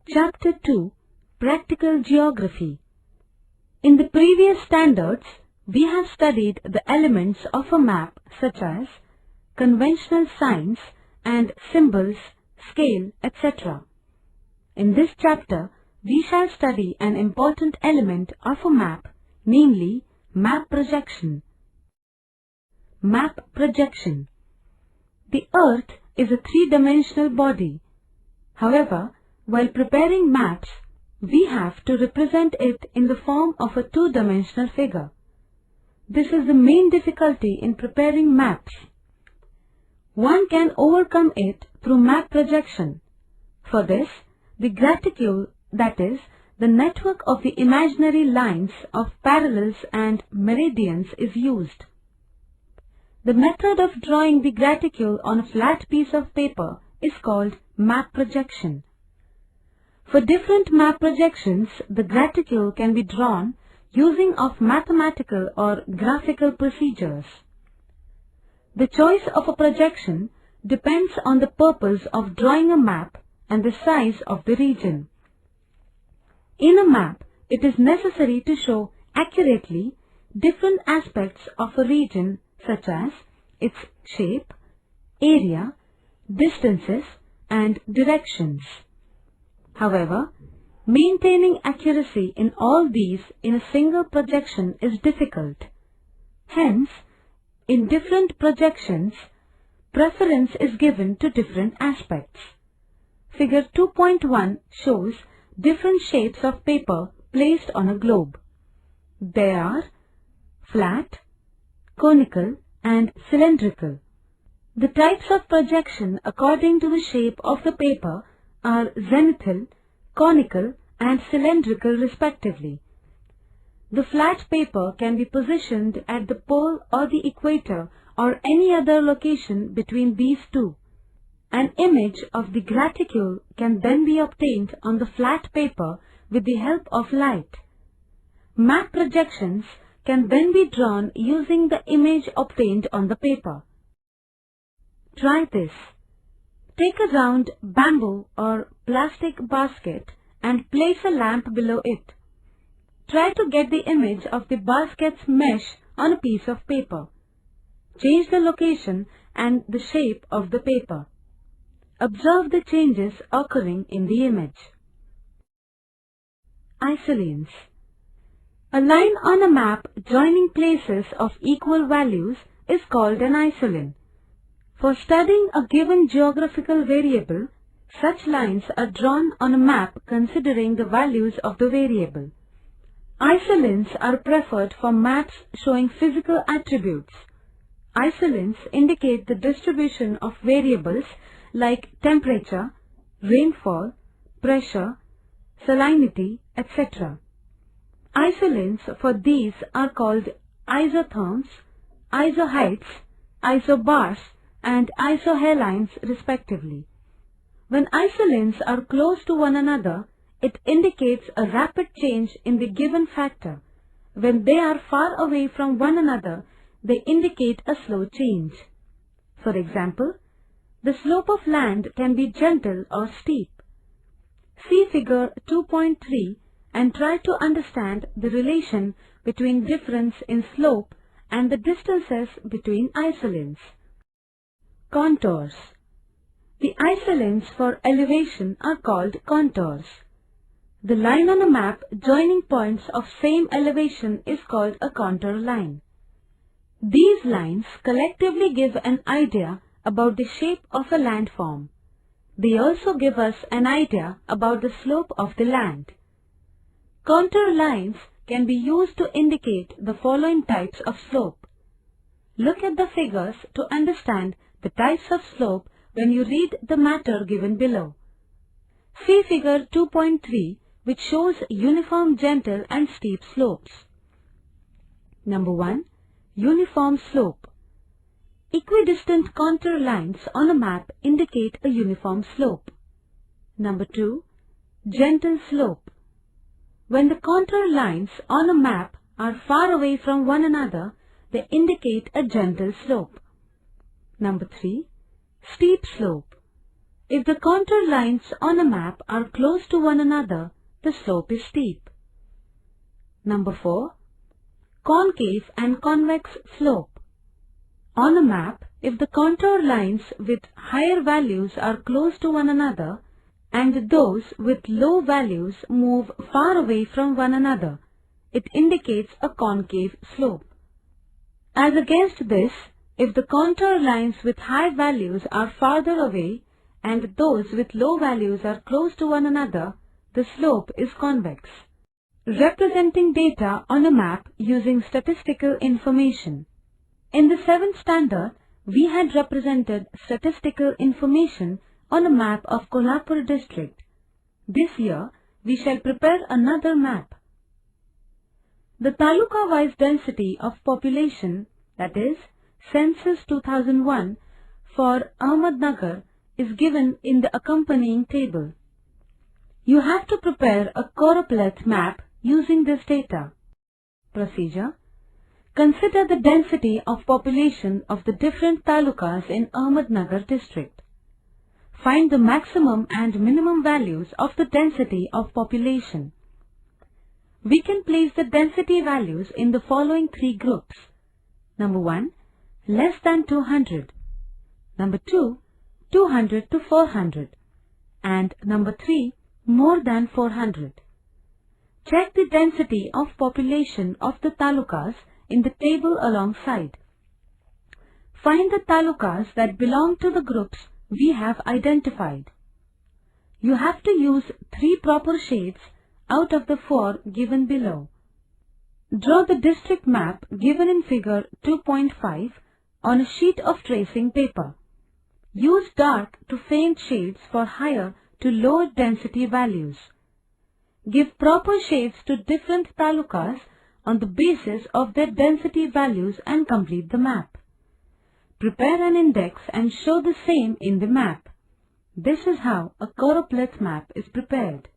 Chapter 2, Practical Geography. In the previous standards, we have studied the elements of a map such as conventional signs and symbols, scale, etc. In this chapter, we shall study an important element of a map, namely map projection. Map projection. The Earth is a three-dimensional body. However, while preparing maps, we have to represent it in the form of a two-dimensional figure. This is the main difficulty in preparing maps. One can overcome it through map projection. For this, the graticule, that is, the network of the imaginary lines of parallels and meridians, is used. The method of drawing the graticule on a flat piece of paper is called map projection. For different map projections, the graticule can be drawn using of mathematical or graphical procedures. The choice of a projection depends on the purpose of drawing a map and the size of the region. In a map, it is necessary to show accurately different aspects of a region such as its shape, area, distances, and directions. However, maintaining accuracy in all these in a single projection is difficult. Hence, in different projections, preference is given to different aspects. Figure 2.1 shows different shapes of paper placed on a globe. They are flat, conical, and cylindrical. The types of projection according to the shape of the paper are zenithal, conical, and cylindrical respectively. The flat paper can be positioned at the pole or the equator or any other location between these two. An image of the graticule can then be obtained on the flat paper with the help of light. Map projections can then be drawn using the image obtained on the paper. Try this. Take a round bamboo or plastic basket and place a lamp below it. Try to get the image of the basket's mesh on a piece of paper. Change the location and the shape of the paper. Observe the changes occurring in the image. Isolines. A line on a map joining places of equal values is called an isoline. For studying a given geographical variable, such lines are drawn on a map considering the values of the variable. Isolines are preferred for maps showing physical attributes. Isolines indicate the distribution of variables like temperature, rainfall, pressure, salinity, etc. Isolines for these are called isotherms, isoheights, isobars, and isohalines respectively. When isolines are close to one another, it indicates a rapid change in the given factor. When they are far away from one another, they indicate a slow change. For example, the slope of land can be gentle or steep. See figure 2.3 and try to understand the relation between difference in slope and the distances between isolines. Contours. The isolines for elevation are called contours. The line on a map joining points of same elevation is called a contour line. These lines collectively give an idea about the shape of a landform. They also give us an idea about the slope of the land. Contour lines can be used to indicate the following types of slope. Look at the figures to understand the types of slope when you read the matter given below. See figure 2.3, which shows uniform gentle and steep slopes. Number 1. Uniform slope. Equidistant contour lines on a map indicate a uniform slope. Number 2. Gentle slope. When the contour lines on a map are far away from one another, they indicate a gentle slope. Number 3. Steep slope. If the contour lines on a map are close to one another, the slope is steep. Number 4. Concave and convex slope. On a map, if the contour lines with higher values are close to one another and those with low values move far away from one another, it indicates a concave slope. As against this, if the contour lines with high values are farther away and those with low values are close to one another, the slope is convex. Representing data on a map using statistical information. In the 7th standard, we had represented statistical information on a map of Kolhapur district. This year, we shall prepare another map. The taluka-wise density of population, that is, Census 2001, for Ahmednagar is given in the accompanying table. You have to prepare a choropleth map using this data. Procedure. Consider the density of population of the different talukas in Ahmednagar district. Find the maximum and minimum values of the density of population. We can place the density values in the following 3 groups. Number 1, less than 200. Number 2, 200 to 400. And number 3, more than 400. Check the density of population of the talukas in the table alongside. Find the talukas that belong to the groups we have identified. You have to use 3 proper shades out of the 4 given below. Draw the district map given in figure 2.5 on a sheet of tracing paper. Use dark to faint shades for higher to lower density values. Give proper shades to different talukas on the basis of their density values and complete the map. Prepare an index and show the same in the map. This is how a choropleth map is prepared.